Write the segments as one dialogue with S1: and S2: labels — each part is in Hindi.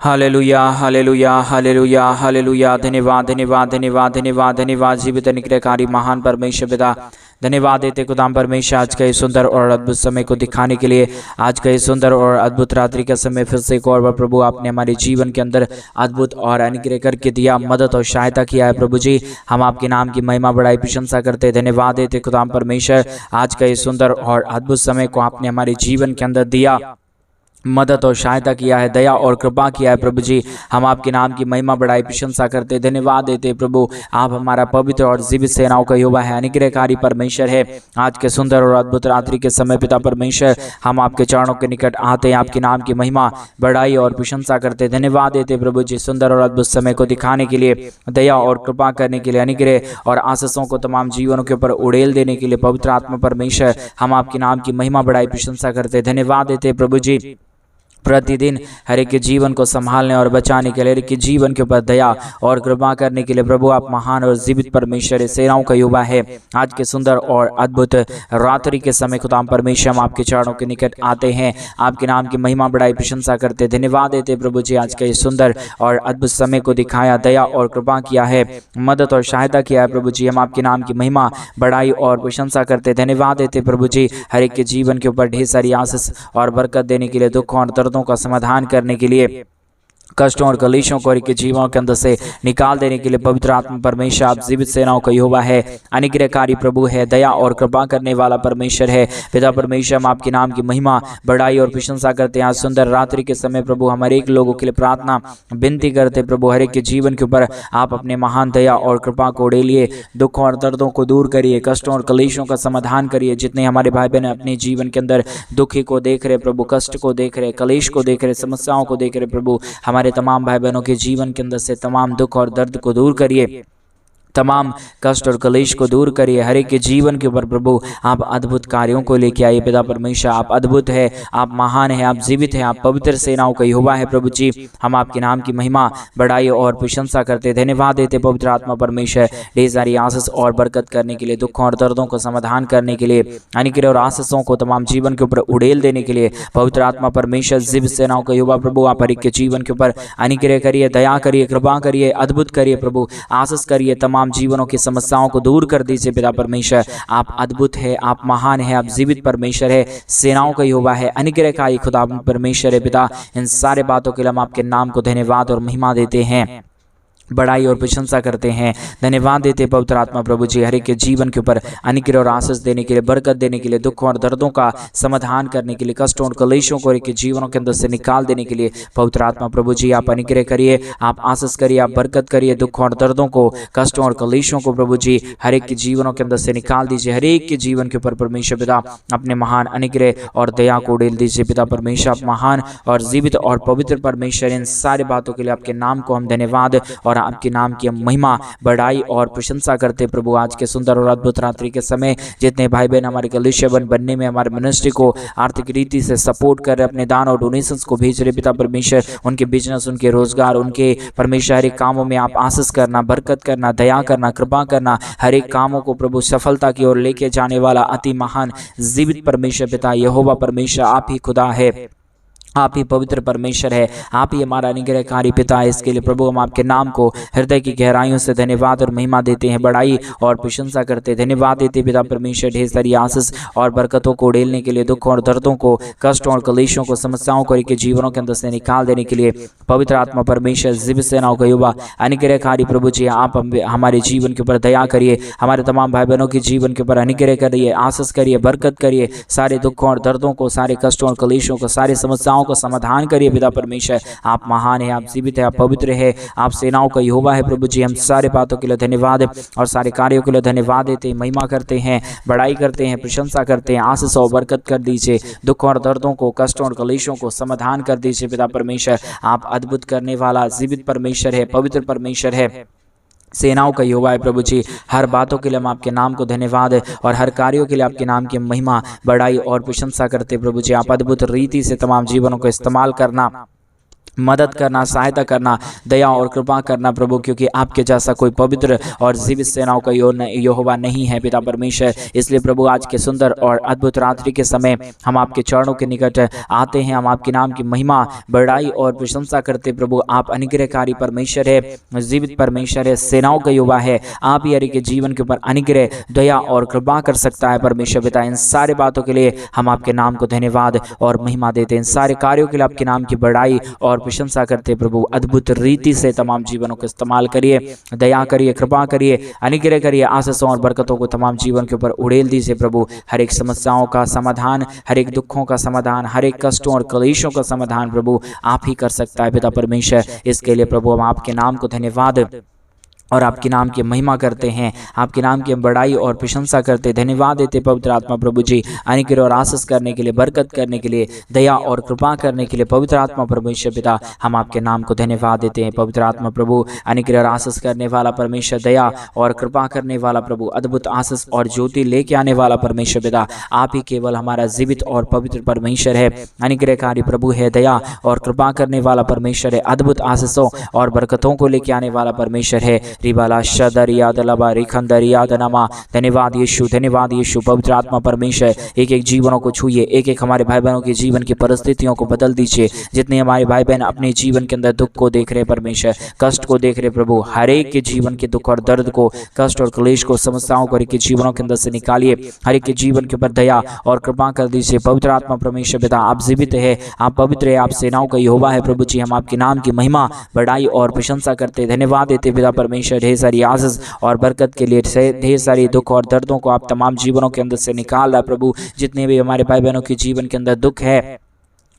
S1: Hallelujah hallelujah hallelujah hallelujah. धन्यवाद धन्यवाद धन्यवाद धन्यवाद धन्यवाद जीवित अनुग्रहकारी महान परमेश्वर पिता, धन्यवाद देते खुदाम परमेश्वर आज का ये सुंदर और अद्भुत समय को दिखाने के लिए, आज का ये सुंदर और अद्भुत रात्रि का समय फिर से एक और बार प्रभु आपने हमारे जीवन के अंदर अद्भुत और अनुग्रह करके दिया, मदद और सहायता किया है। प्रभु जी हम आपके नाम की महिमा बढ़ाई प्रशंसा करते, धन्यवाद देते खुदाम परमेश्वर आज का ये सुंदर और अद्भुत समय को आपने हमारे जीवन के अंदर दिया, मदद और सहायता किया है, दया और कृपा किया है। प्रभु जी हम आपके नाम की महिमा बढ़ाई प्रशंसा करते, धन्यवाद देते प्रभु आप हमारा पवित्र और जीवित सेनाओं का युवा है, अनुग्रहकारी परमेश्वर है। आज के सुंदर और अद्भुत रात्रि के समय पिता परमेश्वर हम आपके चरणों के निकट आते हैं, आपके नाम की महिमा बढ़ाई और प्रशंसा करते, धन्यवाद देते प्रभु जी सुंदर और अद्भुत समय को दिखाने के लिए, दया और कृपा करने के लिए, अनुग्रह और आशीषों को तमाम जीवनों के ऊपर उड़ेल देने के लिए पवित्र आत्मा परमेश्वर हम आपके नाम की महिमा बढ़ाई प्रशंसा करते, धन्यवाद देते प्रभु जी प्रतिदिन हर एक के जीवन को संभालने और बचाने के लिए, हर एक के जीवन के ऊपर दया और कृपा करने के लिए प्रभु आप महान और जीवित परमेश्वर सेनाओं का युवा है। आज के सुंदर और अद्भुत रात्रि के समय खुदा परमेश्वर हम आपके चरणों के निकट आते हैं, आपके नाम की महिमा बढ़ाई प्रशंसा करते, धन्यवाद देते प्रभु जी आज का ये सुंदर और अद्भुत समय को दिखाया, दया और कृपा किया है, मदद और सहायता किया है। प्रभु जी हम आपके नाम की महिमा बढ़ाई और प्रशंसा करते, धन्यवाद देते प्रभु जी हर एक के जीवन के ऊपर ढेर सारी आशीष और बरकत देने के लिए, दुख और दर्दों का समाधान करने के लिए, कष्टों और कलेशों को के जीवों के अंदर से निकाल देने के लिए पवित्र आत्मा परमेश्वर आप जीवित सेनाओं का यहोवा है, अनुग्रहकारी प्रभु है, दया और कृपा करने वाला परमेश्वर है। पिता परमेश्वर हम आपके नाम की महिमा बढ़ाई और प्रशंसा करते हैं। आज सुंदर रात्रि के समय प्रभु हमारे एक लोगों के लिए प्रार्थना विनती करते प्रभु हर एक के जीवन के ऊपर आप अपने महान दया और कृपा को उड़ेलिए, दुखों और दर्दों को दूर करिए, कष्टों और कलेशों का समाधान करिए। जितने हमारे भाई बहन अपने जीवन के अंदर दुखी को देख रहे प्रभु, कष्ट को देख रहे, कलेश को देख रहे, समस्याओं को देख रहे प्रभु, हमारे तमाम भाई बहनों के जीवन के अंदर से तमाम दुख और दर्द को दूर करिए, तमाम कष्ट और कलेश को दूर करिए। हर एक के जीवन के ऊपर प्रभु आप अद्भुत कार्यों को लेके आइए। पिता परमेश्वर आप अद्भुत है, आप महान है, आप जीवित है, आप पवित्र सेनाओं का यहोवा है। प्रभु जी हम आपके नाम की महिमा बढ़ाई और प्रशंसा करते, धन्यवाद देते पवित्र आत्मा परमेश्वर ढेर सारी आशीष और बरकत करने के लिए, दुखों और दर्दों को समाधान करने के लिए, अनुग्रह और आशीषों को तमाम जीवन के ऊपर उड़ेल देने के लिए पवित्र आत्मा परमेश्वर जीवित सेनाओं का यहोवा प्रभु आप हर एक के जीवन के ऊपर अनुग्रह करिए, दया करिए, कृपा करिए, अद्भुत करिए प्रभु, आशीष करिए, तमाम जीवनों की समस्याओं को दूर कर दीजिए। पिता परमेश्वर आप अद्भुत है, आप महान है, आप जीवित परमेश्वर है, सेनाओं का यहोवा है, अनुग्रहकारी खुदा परमेश्वर है। पिता इन सारे बातों के लिए हम आपके नाम को धन्यवाद और महिमा देते हैं, बढ़ाई और प्रशंसा करते हैं, धन्यवाद देते पवित्र आत्मा प्रभु जी हर एक के जीवन के ऊपर अनुग्रह और आशीष देने के लिए, बरकत देने के लिए, दुखों और दर्दों का समाधान करने के लिए, कष्टों और कलेशों को हर एक के जीवनों के अंदर से निकाल देने के लिए पवित्र आत्मा प्रभु जी आप अनुग्रह करिए, आप आशीष करिए, आप बरकत करिए, दुखों और दर्दों को, कष्टों और कलेशों को प्रभु जी हर एक के जीवनों के अंदर से निकाल दीजिए। हर एक के जीवन के ऊपर परमेश्वर पिता अपने महान अनुग्रह और दया को उड़ेल दीजिए। पिता परमेश्वर आप महान और जीवित और पवित्र परमेश्वर, इन सारे बातों के लिए आपके नाम को हम धन्यवाद और आपके नाम की महिमा बढ़ाई और प्रशंसा करते प्रभु। आज के सुंदर और अद्भुत रात्रि के समय जितने भाई बहन हमारे कलीसिया बनने में, हमारे मिनिस्ट्री को आर्थिक रीति से सपोर्ट कर रहे, अपने दान और डोनेशंस को भेज रहे पिता परमेश्वर, उनके बिजनेस, उनके रोजगार, उनके परमेश्वर हर एक कामों में आप आशीष करना, बरकत करना, दया करना, कृपा करना, हर एक कामों को प्रभु सफलता की ओर लेके जाने वाला अति महान जीवित परमेश्वर पिता यहोवा परमेश्वर आप ही खुदा है, आप ही पवित्र परमेश्वर है, आप ही हमारा अनुग्रहकारी पिता है। इसके लिए प्रभु हम आपके नाम को हृदय की गहराइयों से धन्यवाद और महिमा देते हैं, बढ़ाई और प्रशंसा करते, धन्यवाद देते पिता परमेश्वर ढेर सारी आशीष और बरकतों को उड़ेलने के लिए, दुख और दर्दों को, कष्टों और कलेशों को, समस्याओं को के जीवनों के अंदर से निकाल देने के लिए पवित्र आत्मा परमेश्वर जीवित सेनाओं का युवा अनुग्रहकारी प्रभु जी आप हमारे जीवन के ऊपर दया करिए, हमारे तमाम भाई बहनों के जीवन के ऊपर अनुग्रह करिए, आशीष करिए, बरकत करिए, सारे दुखों और दर्दों को, सारे कष्टों और कलेशों को, सारी समस्याओं को समाधान करिए। पिता परमेश्वर आप महान है, आप जीवित है, आप पवित्र है, आप सेनाओं का यहोवा है। प्रभु जी हम सारे बातों के लिए धन्यवाद और सारे कार्यों के लिए धन्यवाद देते हैं, महिमा करते हैं, बढ़ाई करते हैं, प्रशंसा करते हैं, आशीष और बरकत कर दीजिए, दुख और दर्दों को, कष्टों और कलेशों को समाधान कर दीजिए। पिता परमेश्वर आप अद्भुत करने वाला जीवित परमेश्वर है, पवित्र परमेश्वर है, सेनाओं का यहोवा है। प्रभु जी हर बातों के लिए हम आपके नाम को धन्यवाद और हर कार्यों के लिए आपके नाम की महिमा बढ़ाई और प्रशंसा करते प्रभु जी आप अद्भुत रीति से तमाम जीवनों को इस्तेमाल करना, मदद करना, सहायता करना, दया और कृपा करना प्रभु, क्योंकि आपके जैसा कोई पवित्र और जीवित सेनाओं का यहोवा नहीं है पिता परमेश्वर। इसलिए प्रभु आज के सुंदर और अद्भुत रात्रि के समय हम आपके चरणों के निकट आते हैं। हम आपके नाम की महिमा, बड़ाई और प्रशंसा करते प्रभु। आप अनुग्रहकारी परमेश्वर है, जीवित परमेश्वर है, सेनाओं का यहोवा है। आप ही हरि के जीवन के ऊपर अनुग्रह, दया और कृपा कर सकता है परमेश्वर पिता। इन सारे बातों के लिए हम आपके नाम को धन्यवाद और महिमा देते हैं। इन सारे कार्यों के लिए आपके नाम की बड़ाई और प्रशंसा करते प्रभु। अद्भुत रीति से तमाम जीवनों को इस्तेमाल करिए, दया करिए, कृपा करिए, अनुग्रह करिए, आशीषों और बरकतों को तमाम जीवन के ऊपर उड़ेल दीजिए प्रभु। हर एक समस्याओं का समाधान, हर एक दुखों का समाधान, हर एक कष्टों और क्लेशों का समाधान प्रभु आप ही कर सकता है पिता परमेश्वर। इसके लिए प्रभु हम आपके नाम को धन्यवाद और आपके नाम की महिमा करते हैं, आपके नाम की बड़ाई और प्रशंसा करते, धन्यवाद देते पवित्र आत्मा प्रभु जी। अनुग्रह और आशीष करने के लिए, बरकत करने के लिए, दया और कृपा करने के लिए पवित्र आत्मा परमेश्वर पिता हम आपके नाम को धन्यवाद देते हैं। पवित्र आत्मा प्रभु, अनुग्रह और आशीष करने वाला परमेश्वर, दया और कृपा करने वाला प्रभु, अद्भुत आशीष और ज्योति लेके आने वाला परमेश्वर पिता आप ही केवल हमारा जीवित और पवित्र परमेश्वर है। अनुग्रहकारी प्रभु है, दया और कृपा करने वाला परमेश्वर है, अद्भुत आशीषों और बरकतों को लेके आने वाला परमेश्वर है। रिबाला शदरिया दलबा रिखंदरिया दनमा। धन्यवाद यीशु, धन्यवाद यीशु। पवित्र आत्मा परमेश्वर एक एक जीवनों को छूइए, एक एक हमारे भाई बहनों के जीवन की परिस्थितियों को बदल दीजिए। जितने हमारे भाई बहन अपने जीवन के अंदर दुख को देख रहे परमेश्वर, कष्ट को देख रहे प्रभु, हर एक के जीवन के दुख और दर्द को, कष्ट और क्लेश को, समस्याओं को हर एक के जीवनों के अंदर से निकालिए। हर एक के जीवन के ऊपर दया और कृपा कर दीजिए। पवित्र आत्मा परमेश्वर पिता आप जीवित है, आप पवित्र है, आप सेनाओं का यहोवा है प्रभु जी। हम आपके नाम की महिमा, बड़ाई और प्रशंसा करते, धन्यवाद देते पिता परमेश्वर। ढेर सारी आशीष और बरकत के लिए, ढेर सारी दुख और दर्दों को आप तमाम जीवनों के अंदर से निकाल रहा प्रभु। जितने भी हमारे भाई बहनों के जीवन के अंदर दुख है,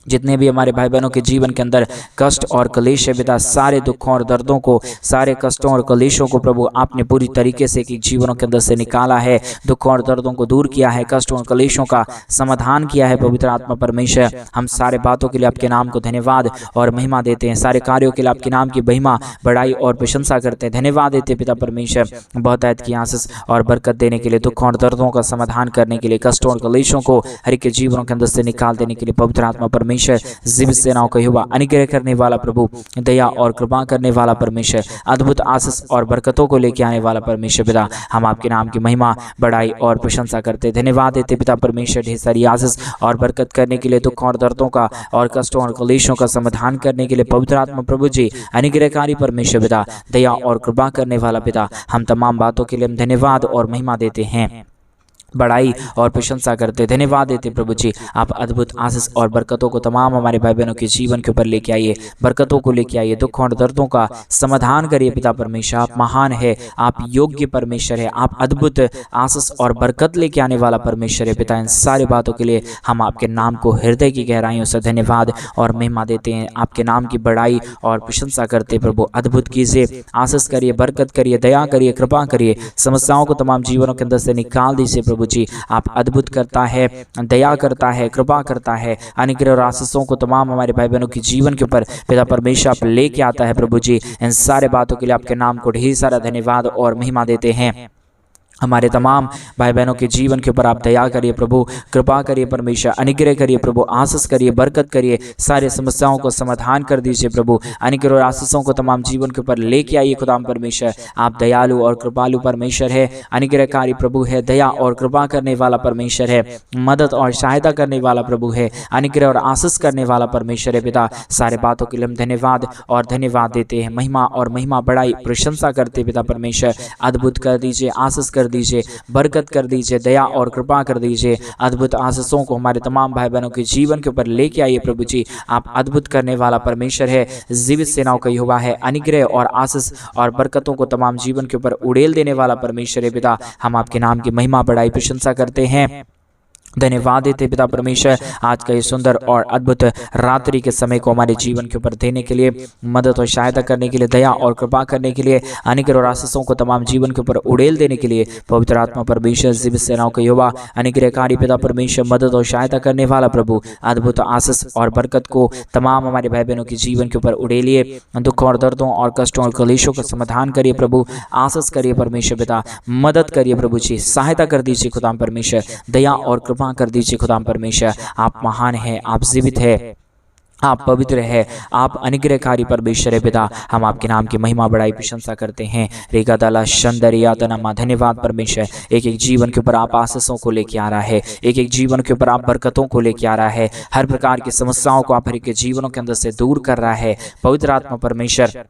S1: जितने भी हमारे भाई बहनों के जीवन के अंदर कष्ट और क्लेश है पिता, सारे दुखों और दर्दों को, सारे कष्टों और क्लेशों को प्रभु आपने पूरी तरीके से कि जीवनों के अंदर से निकाला है। दुखों और दर्दों को दूर किया है, कष्टों और क्लेशों का समाधान किया है पवित्र आत्मा परमेश्वर। हम सारे बातों के लिए आपके नाम को धन्यवाद और महिमा देते हैं। सारे कार्यों के लिए आपके नाम की महिमा, बड़ाई और प्रशंसा करते हैं, धन्यवाद देते पिता परमेश्वर। बहुतायत की आशीष और बरकत देने के लिए, दुखों और दर्दों का समाधान करने के लिए, कष्टों और क्लेशों को हर एक के जीवनों के अंदर से निकाल देने के लिए पवित्र आत्मा परमेश्वर, जीवित सेनाओं का यहोवा, अनुग्रह करने वाला प्रभु, दया और कृपा करने वाला परमेश्वर, अद्भुत आशीष और बरकतों को लेके आने वाला परमेश्वर पिता हम आपके नाम की महिमा, बड़ाई और प्रशंसा करते, धन्यवाद देते पिता परमेश्वर। ढेर सारी आशीष और बरकत करने के लिए, दुखों और दर्दों का और कष्टों और क्लेशों का समाधान करने के लिए पवित्र आत्मा प्रभु जी, अनुग्रहकारी परमेश्वर पिता, दया और कृपा करने वाला पिता हम तमाम बातों के लिए हम धन्यवाद और महिमा देते हैं, बड़ाई और प्रशंसा करते, धन्यवाद देते प्रभु जी। आप अद्भुत आशीष और बरकतों को तमाम हमारे भाई बहनों के जीवन के ऊपर लेके आइए, बरकतों को लेके आइए, दुखों और दर्दों का समाधान करिए पिता परमेश्वर। आप महान है, आप योग्य परमेश्वर है, आप अद्भुत आशीष और बरकत लेके आने वाला परमेश्वर है पिता। इन सारी बातों के लिए हम आपके नाम को हृदय की गहराइयों से धन्यवाद और महिमा देते हैं। आपके नाम की बड़ाई और प्रशंसा करते प्रभु। अद्भुत कीजिए, आशीष करिए, बरकत करिए, दया करिए, कृपा करिए, समस्याओं को तमाम जीवनों के अंदर से निकाल दीजिए प्रभु जी। आप अद्भुत करता है, दया करता है, कृपा करता है, अनुग्रह और आशीषों को तमाम हमारे भाई बहनों के जीवन के ऊपर पिता परमेश्वर आप लेके आता है प्रभु जी। इन सारे बातों के लिए आपके नाम को ढेर सारा धन्यवाद और महिमा देते हैं। हमारे तमाम भाई बहनों के जीवन के ऊपर आप दया करिए प्रभु, कृपा करिए परमेश्वर, अनुग्रह करिए प्रभु, आशीष करिए, बरकत करिए, सारे समस्याओं को समाधान कर दीजिए प्रभु। अनुग्रह और आशीषों को तमाम जीवन के ऊपर लेके आइए खुदाम परमेश्वर। आप दयालु और कृपालु परमेश्वर है, अनुग्रहकारी प्रभु है, दया और कृपा करने वाला परमेश्वर है, मदद और सहायता करने वाला प्रभु है, अनुग्रह और आशीष करने वाला परमेश्वर है पिता। सारे बातों के लिए हम धन्यवाद और धन्यवाद देते हैं, महिमा और महिमा, बड़ाई, प्रशंसा करते पिता परमेश्वर। अद्भुत कर दीजिए, आशीष कर दीजिए, बरकत कर दीजिए, दया और कृपा कर दीजिए। अद्भुत आशीषों को हमारे तमाम भाई बहनों के जीवन के ऊपर लेके आइए प्रभु जी। आप अद्भुत करने वाला परमेश्वर है, जीवित सेनाओं का यहोवा है, अनुग्रह और आशीष और बरकतों को तमाम जीवन के ऊपर उड़ेल देने वाला परमेश्वर है पिता। हम आपके नाम की महिमा, बड़ाई, प्रशंसा करते हैं, धन्यवाद देते पिता परमेश्वर। आज का ये सुंदर और अद्भुत रात्रि के समय को हमारे जीवन के ऊपर देने के लिए, मदद और सहायता करने के लिए, दया और कृपा करने के लिए, अनुग्रह और आशीषों को तमाम जीवन के ऊपर उड़ेल देने के लिए पवित्र आत्मा परमेश्वर, जीवित सेनाओं का यहोवा, अनुग्रहकारी पिता परमेश्वर, मदद और सहायता करने वाला प्रभु, अद्भुत आशीष और बरकत को तमाम हमारे भाई बहनों के जीवन के ऊपर उड़ेलिए। दुखों और दर्दों और कष्टों और क्लेशों का समाधान करिए प्रभु, आशीष करिए परमेश्वर पिता, मदद करिए प्रभु जी, सहायता कर दीजिए खुदाम परमेश्वर, दया और कृपा कर दीजिए खुदाम परमेश्वर। आप महान है, आप जीवित है, आप पवित्र है, आप अनुग्रहकारी परमेश्वर है पिता। हम आपके नाम की महिमा बढ़ाई प्रशंसा करते हैं। रेगा दाला शंदरिया तनमा, धन्यवाद परमेश्वर। एक एक जीवन के ऊपर आप आशीषों को लेके आ रहा है, एक एक जीवन के ऊपर आप बरकतों को लेके आ रहा है, हर प्रकार की समस्याओं को आप हर एक के जीवनों के अंदर से दूर कर रहा है। पवित्र आत्मा परमेश्वर,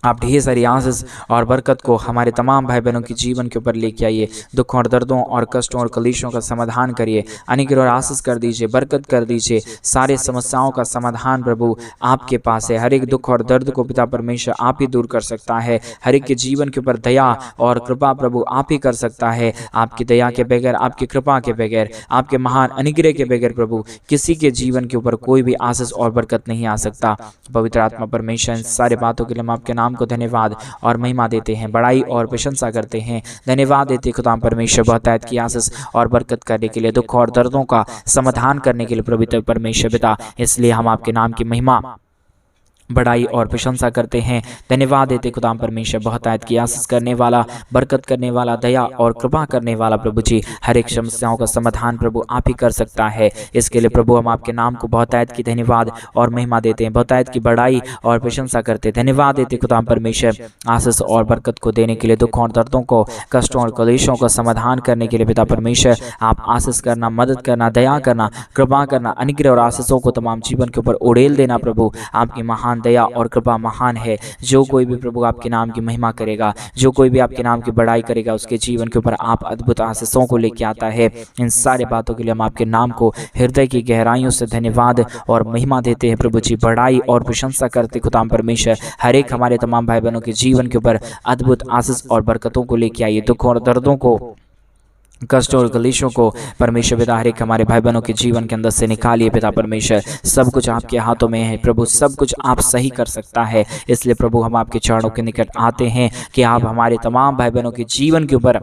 S1: आप ढेर सारी आशीष और बरकत को हमारे तमाम भाई बहनों के जीवन के ऊपर लेके आइए। दुखों और दर्दों और कष्टों और कलेशों का समाधान करिए, अनुग्रह और आशीष कर दीजिए, बरकत कर दीजिए। सारे समस्याओं का समाधान प्रभु आपके पास है। हर एक दुख और दर्द को पिता परमेश्वर आप ही दूर कर सकता है। हर एक के जीवन के ऊपर दया और कृपा प्रभु आप ही कर सकता है। आपकी दया के बगैर, आपकी कृपा के बगैर, आपके महान अनुग्रह के बगैर प्रभु किसी के जीवन के ऊपर कोई भी आशीष और बरकत नहीं आ सकता। पवित्र आत्मा परमेश्वर, इन सारे बातों के लिए हम आपके नाम को धन्यवाद और महिमा देते हैं, बड़ाई और प्रशंसा करते हैं। धन्यवाद देते खुदा परमेश्वर बहुतायत की आशीष और बरकत करने के लिए, दुख और दर्दों का समाधान करने के लिए पवित्र परमेश्वर पिता। इसलिए हम आपके नाम की महिमा, बड़ाई और प्रशंसा करते हैं। धन्यवाद देते खुदाम परमेश्वर बहुतायत की आशीष करने वाला, बरकत करने वाला, दया और कृपा करने वाला प्रभु जी। हर एक समस्याओं का समाधान प्रभु आप ही कर सकता है। इसके लिए प्रभु हम आपके नाम को बहुतायत की धन्यवाद और महिमा देते हैं, बहुतायत की बड़ाई और प्रशंसा करते हैं। धन्यवाद देते खुदाम परमेश्वर आशीष और बरकत को देने के लिए, दुखों और दर्दों को, कष्टों और कलेशों का समाधान करने के लिए पिता परमेश्वर आप आशीष करना, मदद करना, दया करना, कृपा करना, अनुग्रह और आशीषों को तमाम जीवन के ऊपर उड़ेल देना प्रभु। आपकी महान दया और कृपा महान है। जो कोई भी प्रभु आपके नाम की महिमा करेगा, जो कोई भी आपके नाम की बड़ाई करेगा, उसके जीवन के ऊपर आप अद्भुत आशीषों को लेके आता है। इन सारे बातों के लिए हम आपके नाम को हृदय की गहराइयों से धन्यवाद और महिमा देते हैं प्रभु जी। बड़ाई और प्रशंसा करते खुदाम परमेश्वर हर एक हमारे तमाम भाई बहनों के जीवन के ऊपर अद्भुत आशीष और बरकतों को लेके आइए। दुखों और दर्दों को, कष्ट और कलेशों को परमेश्वर पिता हर एक हमारे भाई बहनों के जीवन के अंदर से निकालिए पिता परमेश्वर। सब कुछ आपके हाथों में है प्रभु, सब कुछ आप सही कर सकता है। इसलिए प्रभु हम आपके चरणों के निकट आते हैं कि आप हमारे तमाम भाई बहनों के जीवन के ऊपर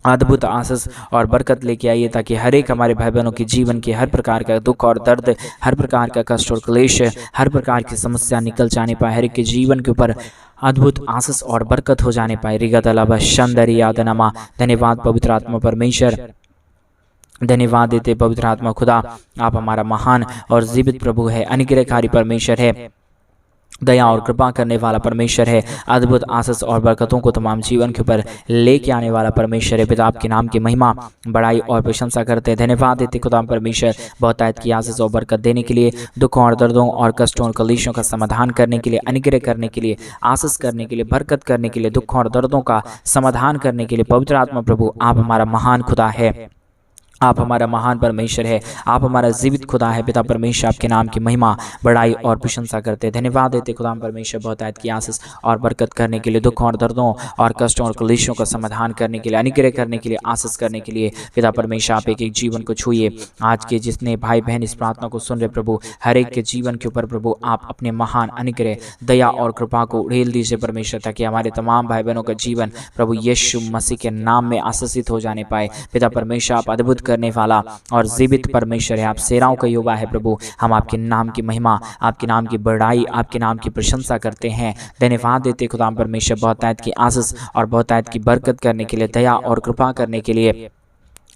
S1: अद्भुत आशीष और बरकत लेके आइए, ताकि हर एक हमारे भाई बहनों के जीवन के हर प्रकार का दुख और दर्द, हर प्रकार का कष्ट और क्लेश, हर प्रकार की समस्या निकल जाने पाए, हर एक के जीवन के ऊपर अद्भुत आशीष और बरकत हो जाने पाए। रिगतलाबा शंदरी यादनमा, धन्यवाद पवित्र आत्मा परमेश्वर, धन्यवाद देते पवित्र आत्मा खुदा। आप हमारा महान और जीवित प्रभु है, अनुग्रहकारी परमेश्वर है, दया और कृपा करने वाला परमेश्वर है, अद्भुत आशीष और बरकतों को तमाम जीवन के ऊपर लेके आने वाला परमेश्वर है। पिता आपके नाम की महिमा, बड़ाई और प्रशंसा करते हैं। धन्यवाद देते खुदा परमेश्वर बहुतायत की आशीष और बरकत देने के लिए, दुखों और दर्दों और कष्टों और कलेशों का समाधान करने के लिए, अनुग्रह करने के लिए, आशीष करने के लिए, बरकत करने के लिए, दुखों और दर्दों का समाधान करने के लिए। पवित्र आत्मा प्रभु आप हमारा महान खुदा है, आप हमारा महान परमेश्वर है, आप हमारा जीवित खुदा है। पिता परमेश्वर आपके नाम की महिमा, बड़ाई और प्रशंसा करते हैं। धन्यवाद देते खुदा परमेश्वर बहुतायत की आशीष और बरकत करने के लिए, दुखों और दर्दों और कष्टों और कलेशों का समाधान करने के लिए, अनुग्रह करने के लिए, आशीष करने के लिए। पिता परमेश्वर आप एक एक जीवन को छूइए। आज के जितने भाई बहन इस प्रार्थना को सुन रहे प्रभु, हर एक के जीवन के ऊपर प्रभु आप अपने महान अनुग्रह, दया और कृपा को उड़ेल दीजिए परमेश्वर, ताकि हमारे तमाम भाई बहनों का जीवन प्रभु यीशु मसीह के नाम में आशीषित हो जाने पाए। पिता परमेश्वर आप अद्भुत करने वाला और जीवित परमेश्वर है, आप सेनाओं का यहोवा है प्रभु। हम आपके नाम की महिमा, आपके नाम की बड़ाई, आपके नाम की प्रशंसा करते हैं। धन्यवाद देते खुदा परमेश्वर बहुतायत की आशीष और बहुतायत की बरकत करने के लिए, दया और कृपा करने के लिए,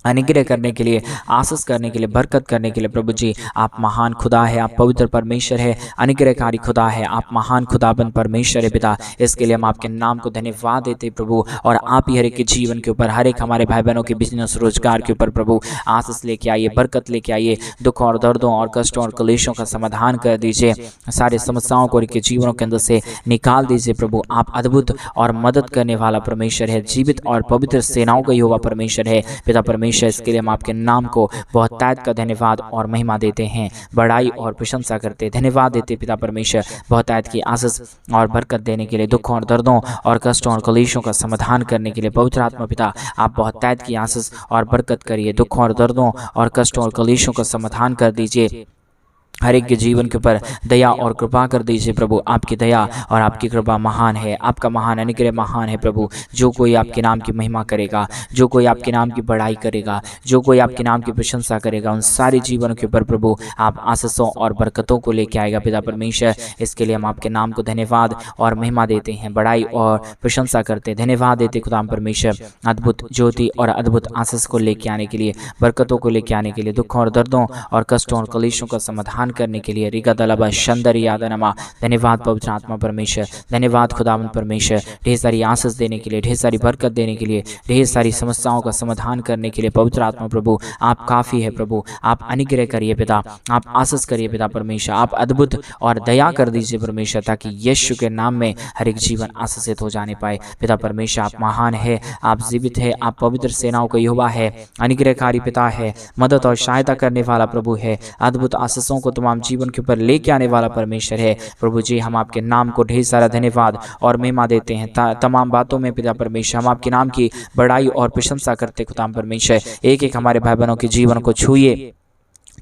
S1: अनुग्रह करने के लिए, आशीष करने के लिए, बरकत करने के लिए। प्रभु जी आप महान खुदा है, आप पवित्र परमेश्वर है, अनुग्रहकारी खुदा है, आप महान खुदाबंद परमेश्वर है पिता। इसके लिए हम आपके नाम को धन्यवाद देते प्रभु, और आप ही हर एक के जीवन के ऊपर, हर एक हमारे भाई बहनों के बिजनेस रोजगार के ऊपर प्रभु आशीष लेके आइए, बरकत लेके आइए। दुखों और दर्दों और कष्टों और कलेशों का समाधान कर दीजिए, सारे समस्याओं को इनके जीवनों के अंदर से निकाल दीजिए प्रभु। आप अद्भुत और मदद करने वाला परमेश्वर है, जीवित और पवित्र सेनाओं का यहोवा परमेश्वर है पिता परमेश्वर। इसके लिए हम आपके नाम को बहुतायत का धन्यवाद और महिमा देते हैं, बड़ाई और प्रशंसा करते। धन्यवाद देते पिता परमेश्वर बहुतायत की आशीष और बरकत देने के लिए, दुखों और दर्दों और कष्टों और कलेशों का समाधान करने के लिए। पवित्र आत्मा पिता आप बहुतायत की आशीष और बरकत करिए, दुखों और दर्दों और कष्टों और कलेशों का समाधान कर दीजिए। हर एक के जीवन के ऊपर दया और कृपा कर दीजिए प्रभु। आपकी दया और आपकी कृपा महान है, आपका महान अनुग्रह महान है प्रभु। जो कोई आपके नाम की महिमा करेगा, जो कोई आपके नाम की बड़ाई करेगा, जो कोई आपके नाम की प्रशंसा करेगा, उन सारे जीवनों के ऊपर प्रभु आप आशीषों और बरकतों को लेके आएगा पिता परमेश्वर। इसके लिए हम आपके नाम को धन्यवाद और महिमा देते हैं, बड़ाई और प्रशंसा करते हैं। धन्यवाद देते खुदा परमेश्वर अद्भुत ज्योति और अद्भुत आशीष को लेके आने के लिए, बरकतों को लेके आने के लिए, दुखों और दर्दों और कष्टों और कलेशों का समाधान समाधान करने के लिए। रिगा दलबा शंदर यादनमा, धन्यवाद पवित्र आत्मा परमेश्वर, धन्यवाद खुदावंद परमेश्वर, ढेर सारी आशीष देने के लिए, ढेर सारी बरकत देने के लिए, ढेर सारी समस्याओं का समाधान करने के लिए। पवित्र आत्मा प्रभु आप काफ़ी है प्रभु, आप अनुग्रह करिए पिता, आप आशीष करिए पिता परमेश्वर, आप अद्भुत और दया कर दीजिए परमेश्वर, ताकि यीशु के नाम में हर एक जीवन आशीषित हो जाने पाए। पिता परमेश्वर आप महान है, आप जीवित है, आप पवित्र सेनाओं का यहोवा है, अनुग्रहकारी पिता है, मदद और सहायता करने वाला प्रभु है, अद्भुत आशीषों को तमाम जीवन के ऊपर लेके आने वाला परमेश्वर है। प्रभु जी हम आपके नाम को ढेर सारा धन्यवाद और महिमा देते हैं तमाम बातों में। पिता परमेश्वर हम आपके नाम की बड़ाई और प्रशंसा करते खुदा परमेश्वर। एक एक हमारे भाई बहनों के जीवन को छूइए,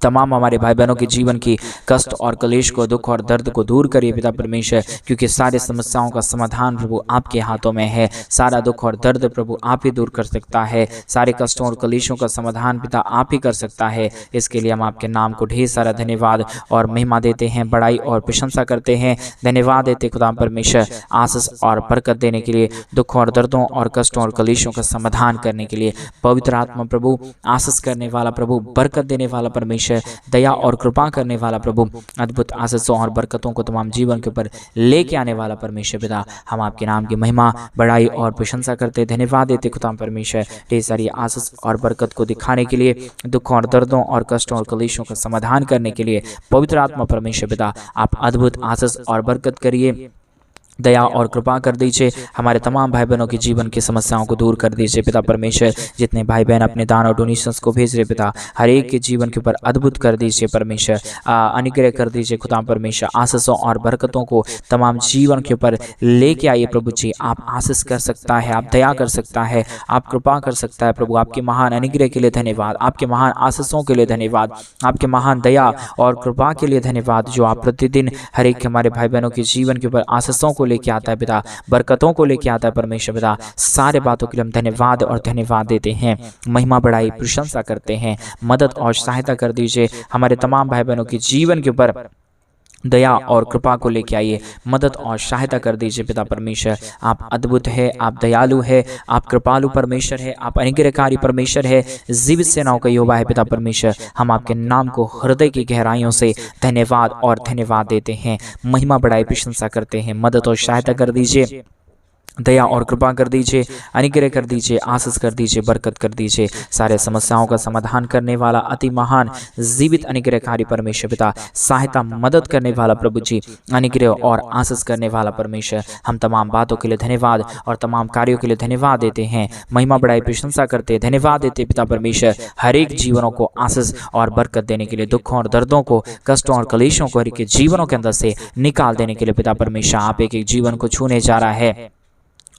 S1: तमाम हमारे भाई बहनों के जीवन की कष्ट और कलेश को, दुख और दर्द को दूर करिए पिता परमेश्वर, क्योंकि सारे समस्याओं का समाधान प्रभु आपके हाथों में है। सारा दुख और दर्द प्रभु आप ही दूर कर सकता है, सारे कष्टों और कलेशों का समाधान पिता आप ही कर सकता है। इसके लिए हम आपके नाम को ढेर सारा धन्यवाद और महिमा देते हैं, बड़ाई और प्रशंसा करते हैं। धन्यवाद देते खुदा परमेश्वर आशीष और बरकत देने के लिए, दुख और दर्दों और कष्टों और कलेशों का समाधान करने के लिए। पवित्र आत्मा प्रभु आशीष करने वाला प्रभु, बरकत देने वाला परमेश्वर, दया और कृपा करने वाला प्रभु, अद्भुत आशीषों और बरकतों को तमाम जीवन के ऊपर लेके आने वाला परमेश्वर पिता, हम आपके नाम की महिमा, बड़ाई और प्रशंसा करते धन्यवाद देते खुदा परमेश्वर, ढेर सारी आशीष और बरकत को दिखाने के लिए, दुख और दर्दों और कष्टों और कलेशों का समाधान करने के लिए। पवित्र आत्मा परमेश्वर पिता आप अद्भुत आशीष और बरकत करिए, दया और कृपा कर दीजिए, हमारे तमाम भाई बहनों के जीवन की समस्याओं को दूर कर दीजिए पिता परमेश्वर। जितने भाई बहन अपने दान और डोनेशंस को भेज रहे पिता, हर एक के जीवन के ऊपर अद्भुत कर दीजिए परमेश्वर, अनुग्रह कर दीजिए खुदा परमेश्वर। आशीषों और बरकतों को तमाम जीवन के ऊपर लेके आइए प्रभु जी। आप आशीष कर सकता है, आप दया कर सकता है, आप कृपा कर सकता है प्रभु। आपके महान अनुग्रह के लिए धन्यवाद, आपके महान आशीषों के लिए धन्यवाद, आपके महान दया और कृपा के लिए धन्यवाद, जो आप प्रतिदिन हर एक हमारे भाई बहनों के जीवन के ऊपर आशीषों लेके आता है पिता, बरकतों को लेके आता है परमेश्वर पिता। सारे बातों के लिए हम धन्यवाद और धन्यवाद देते हैं, महिमा बढ़ाई प्रशंसा करते हैं। मदद और सहायता कर दीजिए हमारे तमाम भाई बहनों के जीवन के ऊपर, दया और कृपा को लेके आइए, मदद और सहायता कर दीजिए पिता परमेश्वर। आप अद्भुत है, आप दयालु है, आप कृपालु परमेश्वर है, आप अनुग्रहकारी परमेश्वर है, जीवित सेनाओं का यहोवा है पिता परमेश्वर। हम आपके नाम को हृदय की गहराइयों से धन्यवाद और धन्यवाद देते हैं, महिमा बढ़ाई प्रशंसा करते हैं। मदद और सहायता कर दीजिए, दया और कृपा कर दीजिए, अनुग्रह कर दीजिए, आशीष कर दीजिए, बरकत कर दीजिए। सारे समस्याओं का समाधान करने वाला अति महान जीवित अनुग्रहकारी परमेश्वर पिता, सहायता मदद करने वाला प्रभु जी, अनुग्रह और आशीष करने वाला परमेश्वर। हम तमाम बातों के लिए धन्यवाद और तमाम कार्यों के लिए धन्यवाद देते हैं, महिमा बढ़ाई प्रशंसा करते धन्यवाद देते पिता परमेश्वर। हर एक जीवनों को आशीष और बरकत देने के लिए, दुखों और दर्दों को, कष्टों और कलेशों को हर एक जीवनों के अंदर से निकाल देने के लिए पिता परमेश्वर। आप एक एक जीवन को छूने जा रहा है,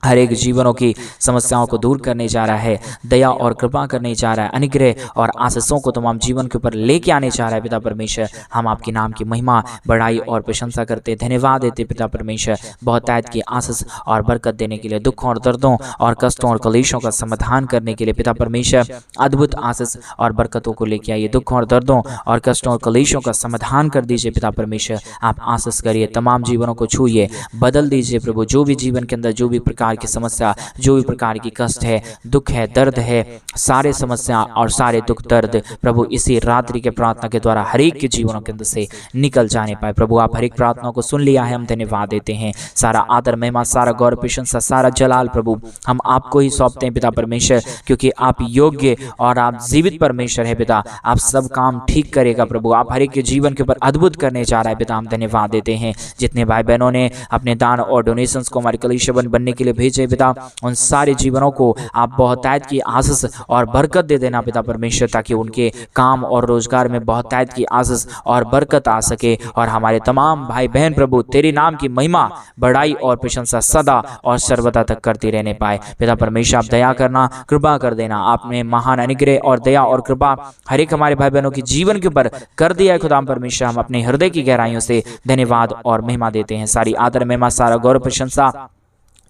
S1: हर एक जीवनों की समस्याओं को दूर करने जा रहा है, दया और कृपा करने जा रहा है, अनुग्रह और आशीषों को तमाम जीवन के ऊपर लेके आने जा रहा है पिता परमेश्वर। हम आपके नाम की महिमा, बड़ाई और प्रशंसा करते धन्यवाद देते पिता परमेश्वर। बहुतायत की आशीष और बरकत देने के लिए, दुखों और दर्दों और कष्टों और कलेशों का समाधान करने के लिए पिता परमेश्वर, अद्भुत आशीष और बरकतों को लेके आइए। दुखों और दर्दों और कष्टों और कलेशों का समाधान कर दीजिए पिता परमेश्वर। आप आशीष करिए, तमाम जीवनों को छूइए, बदल दीजिए प्रभु। जो भी जीवन के अंदर जो भी प्रकार की समस्या, जो भी प्रकार की कष्ट है, दुख है, दर्द है, सारे समस्या और सारे दुख दर्द प्रभु इसी रात्रि के प्रार्थना के द्वारा हर एक के जीवनों के अंदर से निकल जाने पाए प्रभु। आप हर एक प्रार्थना को सुन लिया है, हम धन्यवाद देते हैं। सारा आदर महिमा, सारा गौरव प्रशंसा, सारा जलाल प्रभु हम आपको ही सौंपते हैं पिता परमेश्वर, क्योंकि आप योग्य और आप जीवित परमेश्वर है पिता। आप सब काम ठीक करेगा प्रभु, आप हर एक के जीवन के ऊपर अद्भुत करने जा रहा है पिता। हम धन्यवाद देते हैं। जितने भाई बहनों ने अपने दान और डोनेशंस को हमारे कलीसिया बनने के लिए भेजे पिता, उन सारे जीवनों को आप बहुतायत की आशीष और बरकत दे देना पिता परमेश्वर, ताकि उनके काम और रोजगार में बहुतायत की आशीष और बरकत आ सके। और हमारे तमाम भाई बहन प्रभु तेरे नाम की महिमा, बड़ाई और प्रशंसा सदा और सर्वदा तक करती रहने पाए पिता परमेश्वर। आप दया करना, कृपा कर देना। आपने महान अनुग्रह और दया और कृपा हर एक हमारे भाई बहनों के जीवन के ऊपर कर दिया है खुदा परमेश्वर। हम अपने हृदय की गहराइयों से धन्यवाद और महिमा देते हैं। सारी आदर महिमा, सारा गौरव प्रशंसा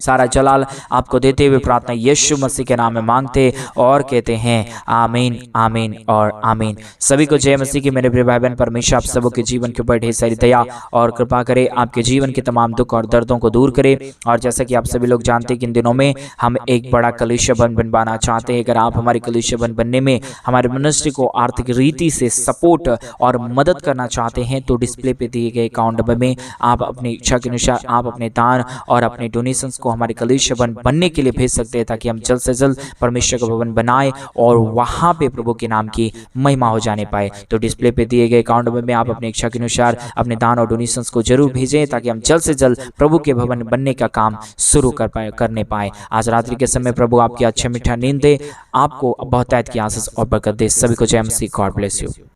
S1: सारा जलाल आपको देते हुए प्रार्थना यीशु मसीह के नाम में मांगते और कहते हैं आमीन, आमीन और आमीन। सभी को जय मसीह की। मेरे प्रिय भाई बहन, परमेश्वर आप सबों के जीवन के ऊपर ढेर सारी दया और कृपा करे, आपके जीवन के तमाम दुख और दर्दों को दूर करे। और जैसा कि आप सभी लोग जानते हैं कि इन दिनों में हम एक बड़ा कलीसिया बनवाना चाहते हैं। अगर आप हमारे कलीसिया बनने में हमारे मिनिस्ट्री को आर्थिक रीति से सपोर्ट और मदद करना चाहते हैं तो डिस्प्ले पे दिए गए अकाउंट नंबर में आप अपनी इच्छा के अनुसार आप अपने दान और अपने डोनेशंस को हमारे कलीसिया बनने के लिए भेज सकते हैं, ताकि हम जल्द से जल्द परमेश्वर का भवन बनाए और वहां पे प्रभु के नाम की महिमा हो जाने पाए। तो डिस्प्ले पे दिए गए अकाउंट नंबर में आप अपनी इच्छा के अनुसार अपने दान और डोनेशंस को जरूर भेजें, ताकि हम जल्द से जल्द प्रभु के भवन बनने का काम शुरू करने पाए। आज रात्रि के समय प्रभु आपकी अच्छे मीठा नींद दे, आपको बहुतायत की आशीष और बरकत दे। सभी को जय मसीह। God bless you.